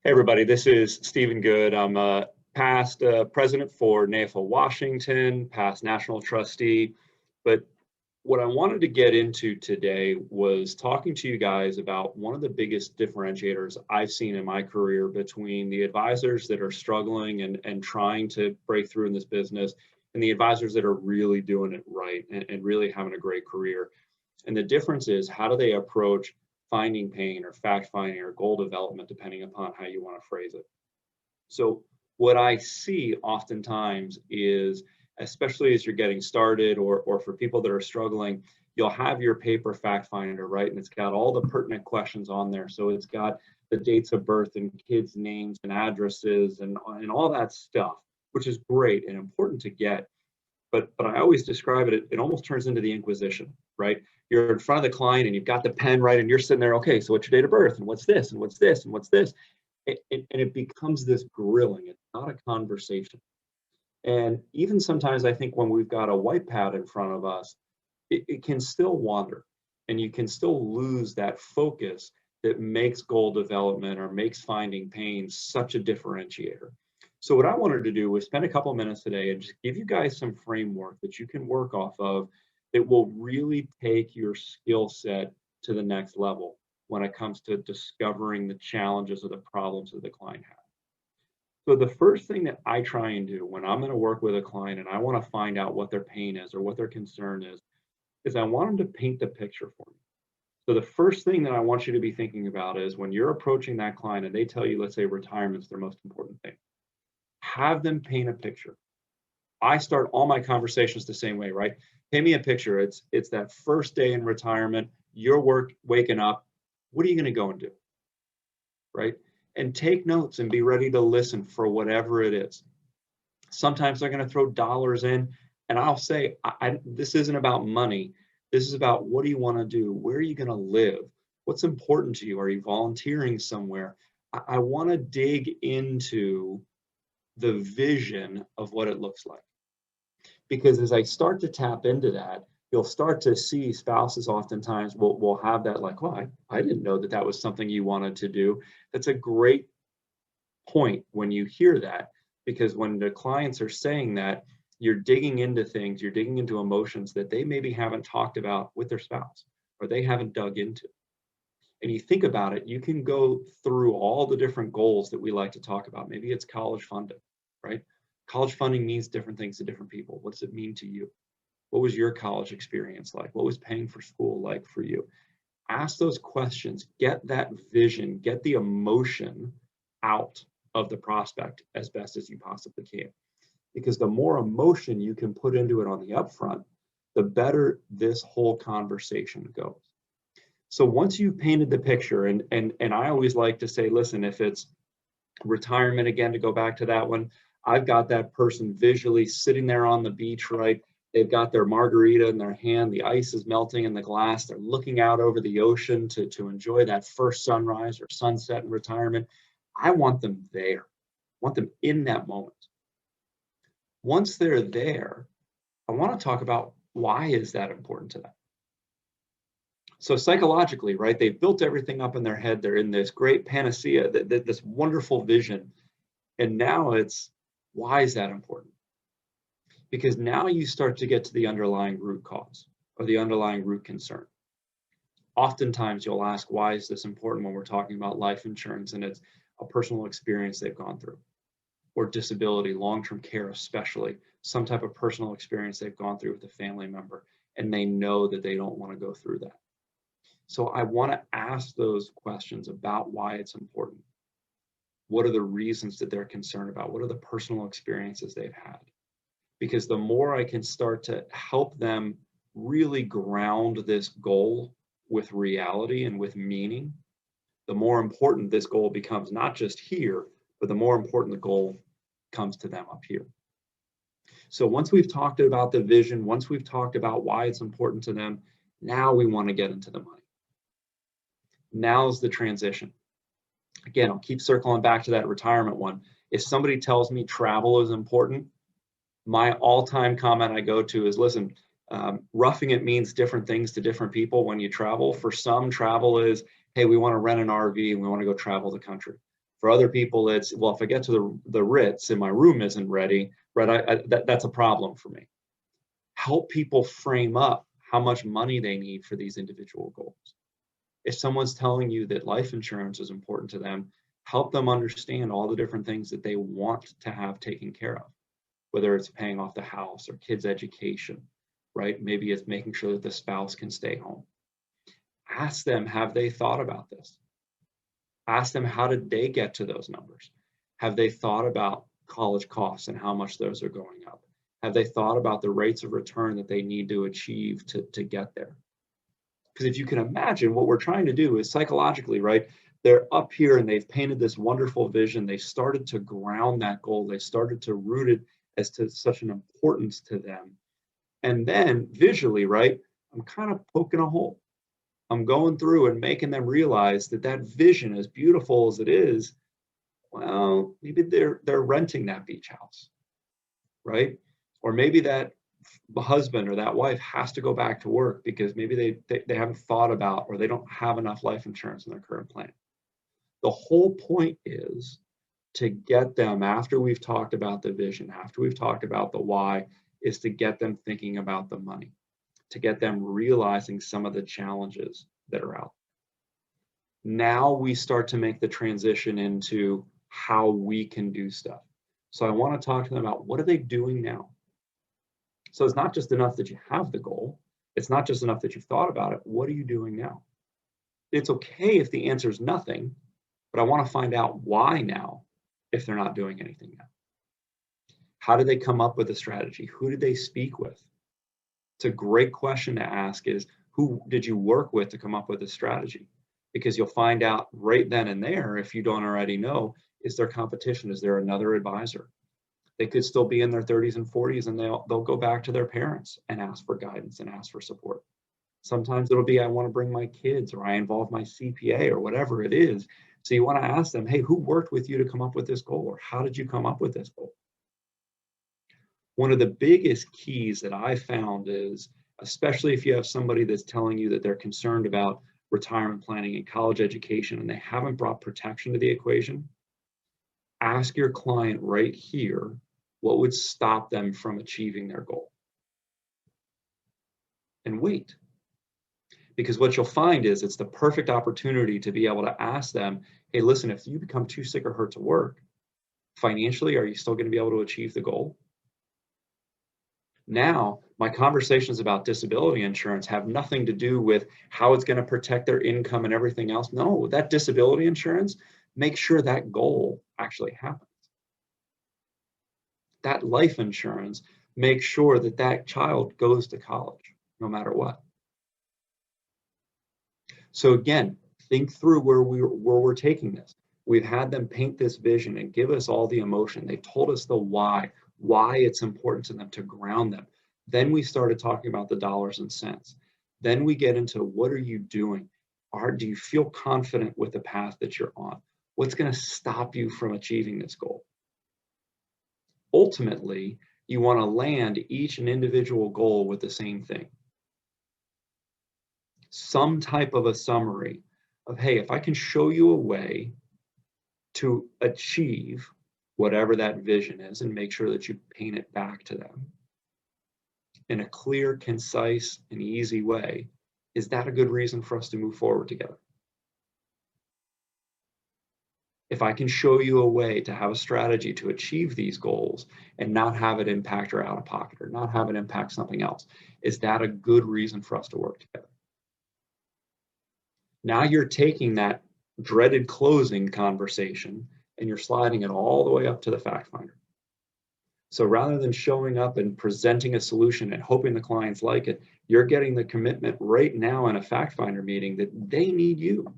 Hey everybody, this is Stephen Good. I'm a past president for NAFL Washington, past national trustee. But what I wanted to get into today was talking to you guys about one of the biggest differentiators I've seen in my career between the advisors that are struggling and trying to break through in this business and the advisors that are really doing it right and really having a great career. And the difference is, how do they approach finding pain or fact finding or goal development, depending upon how you want to phrase it. So what I see oftentimes is, especially as you're getting started or for people that are struggling, you'll have your paper fact finder, right? And it's got all the pertinent questions on there. So it's got the dates of birth and kids' names and addresses and all that stuff, which is great and important to get. But I always describe it, it almost turns into the Inquisition, right? You're in front of the client and you've got the pen, right? And you're sitting there, okay, so what's your date of birth? And what's this? And what's this? And what's this? And it becomes this grilling. It's not a conversation. And even sometimes I think when we've got a white pad in front of us, it can still wander and you can still lose that focus that makes goal development or makes finding pain such a differentiator. So what I wanted to do was spend a couple of minutes today and just give you guys some framework that you can work off of that will really take your skill set to the next level when it comes to discovering the challenges or the problems that the client has. So the first thing that I try and do when I'm going to work with a client and I want to find out what their pain is or what their concern is I want them to paint the picture for me. So the first thing that I want you to be thinking about is when you're approaching that client and they tell you, let's say retirement's their most important thing, have them paint a picture. I start all my conversations the same way, right? Paint me a picture. It's that first day in retirement, you're waking up. What are you going to go and do? Right? And take notes and be ready to listen for whatever it is. Sometimes they're going to throw dollars in, and I'll say, this isn't about money. This is about, what do you want to do? Where are you going to live? What's important to you? Are you volunteering somewhere? I want to dig into the vision of what it looks like. Because as I start to tap into that, you'll start to see spouses oftentimes will have that like, well, I didn't know that was something you wanted to do. That's a great point when you hear that, because when the clients are saying that, you're digging into things, you're digging into emotions that they maybe haven't talked about with their spouse or they haven't dug into. And you think about it, you can go through all the different goals that we like to talk about. Maybe it's college funding, right? College funding means different things to different people. What does it mean to you? What was your college experience like? What was paying for school like for you? Ask those questions, get that vision, get the emotion out of the prospect as best as you possibly can. Because the more emotion you can put into it on the upfront, the better this whole conversation goes. So once you've painted the picture, and I always like to say, listen, if it's retirement, again, to go back to that one, I've got that person visually sitting there on the beach, right? They've got their margarita in their hand, the ice is melting in the glass, they're looking out over the ocean to enjoy that first sunrise or sunset in retirement. I want them there. I want them in that moment. Once they're there, I want to talk about, why is that important to them? So psychologically, right, they've built everything up in their head. They're in this great panacea, this wonderful vision. And now it's, why is that important? Because now you start to get to the underlying root cause or the underlying root concern. Oftentimes you'll ask, why is this important when we're talking about life insurance and it's a personal experience they've gone through, or disability, long-term care especially, some type of personal experience they've gone through with a family member, and they know that they don't want to go through that. So I want to ask those questions about why it's important. What are the reasons that they're concerned about? What are the personal experiences they've had? Because the more I can start to help them really ground this goal with reality and with meaning, the more important this goal becomes, not just here, but the more important the goal comes to them up here. So once we've talked about the vision, once we've talked about why it's important to them, now we want to get into the money. Now's the transition. Again, I'll keep circling back to that retirement one. If somebody tells me travel is important, my all-time comment I go to is, listen, roughing it means different things to different people when you travel. For some, travel is, hey, we want to rent an RV and we want to go travel the country. For other people, it's, well, if I get to the Ritz and my room isn't ready, right, that's a problem for me. Help people frame up how much money they need for these individual goals. If someone's telling you that life insurance is important to them, help them understand all the different things that they want to have taken care of, whether it's paying off the house or kids' education, right? Maybe it's making sure that the spouse can stay home. Ask them, have they thought about this? Ask them, how did they get to those numbers? Have they thought about college costs and how much those are going up? Have they thought about the rates of return that they need to achieve to get there? Because if you can imagine, what we're trying to do is psychologically, right? They're up here and they've painted this wonderful vision. They started to ground that goal. They started to root it as to such an importance to them. And then visually, right, I'm kind of poking a hole. I'm going through and making them realize that that vision, as beautiful as it is, well, maybe they're renting that beach house, right? Or maybe that husband or that wife has to go back to work because maybe they haven't thought about, or they don't have enough life insurance in their current plan. The whole point is to get them, after we've talked about the vision, after we've talked about the why, is to get them thinking about the money, to get them realizing some of the challenges that are out. Now we start to make the transition into how we can do stuff. So I want to talk to them about, what are they doing now? So it's not just enough that you have the goal. It's not just enough that you've thought about it. What are you doing now? It's okay if the answer is nothing, but I want to find out why now if they're not doing anything now. How did they come up with a strategy? Who did they speak with? It's a great question to ask, is who did you work with to come up with a strategy? Because you'll find out right then and there, if you don't already know, is there competition? Is there another advisor? They could still be in their 30s and 40s, and they'll go back to their parents and ask for guidance and ask for support. Sometimes it'll be, I want to bring my kids, or I involve my CPA, or whatever it is. So you want to ask them, hey, who worked with you to come up with this goal? Or how did you come up with this goal? One of the biggest keys that I found is, especially if you have somebody that's telling you that they're concerned about retirement planning and college education, and they haven't brought protection to the equation, ask your client right here, what would stop them from achieving their goal? And wait. Because what you'll find is, it's the perfect opportunity to be able to ask them, hey, listen, if you become too sick or hurt to work, financially, are you still going to be able to achieve the goal? Now, my conversations about disability insurance have nothing to do with how it's going to protect their income and everything else. No, that disability insurance makes sure that goal actually happens. That life insurance makes sure that that child goes to college, no matter what. So again, think through where we're taking this. We've had them paint this vision and give us all the emotion. They've told us the why it's important to them, to ground them. Then we started talking about the dollars and cents. Then we get into, what are you doing? Do you feel confident with the path that you're on? What's going to stop you from achieving this goal? Ultimately, you want to land each and individual goal with the same thing. Some type of a summary of, hey, if I can show you a way to achieve whatever that vision is, and make sure that you paint it back to them in a clear, concise, and easy way, is that a good reason for us to move forward together? If I can show you a way to have a strategy to achieve these goals and not have it impact your out of pocket, or not have it impact something else, is that a good reason for us to work together? Now you're taking that dreaded closing conversation and you're sliding it all the way up to the fact finder. So rather than showing up and presenting a solution and hoping the clients like it, you're getting the commitment right now in a fact finder meeting that they need you.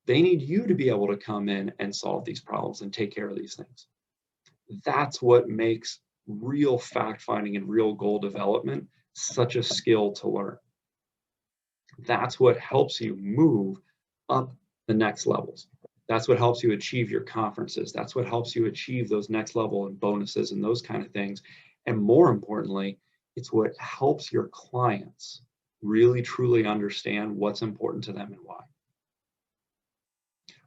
They need you to be able to come in and solve these problems and take care of these things. That's what makes real fact finding and real goal development such a skill to learn. That's what helps you move up the next levels. That's what helps you achieve your conferences. That's what helps you achieve those next level and bonuses and those kind of things. And more importantly, it's what helps your clients really truly understand what's important to them and why.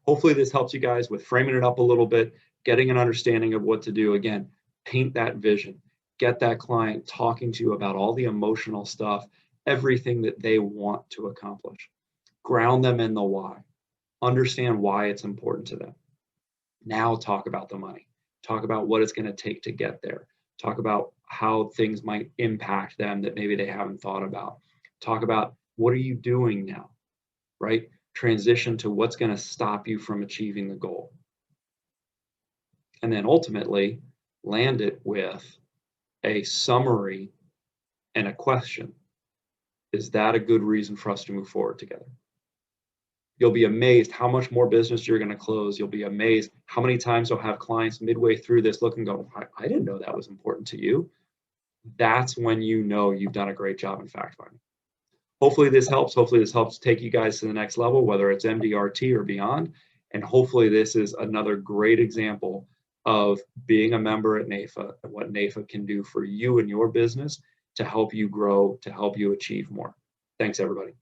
Hopefully this helps you guys with framing it up a little bit, getting an understanding of what to do. Again, paint that vision, get that client talking to you about all the emotional stuff, everything that they want to accomplish. Ground them in the why. Understand why it's important to them. Now talk about the money. Talk about what it's going to take to get there. Talk about how things might impact them that maybe they haven't thought about. Talk about what are you doing now, right? Transition to what's going to stop you from achieving the goal. And then ultimately land it with a summary and a question. Is that a good reason for us to move forward together? You'll be amazed how much more business you're going to close. You'll be amazed how many times you'll have clients midway through this look and go, I didn't know that was important to you. That's when you know you've done a great job in fact finding. Hopefully this helps. Hopefully this helps take you guys to the next level, whether it's MDRT or beyond. And hopefully this is another great example of being a member at NAFA and what NAFA can do for you and your business to help you grow, to help you achieve more. Thanks, everybody.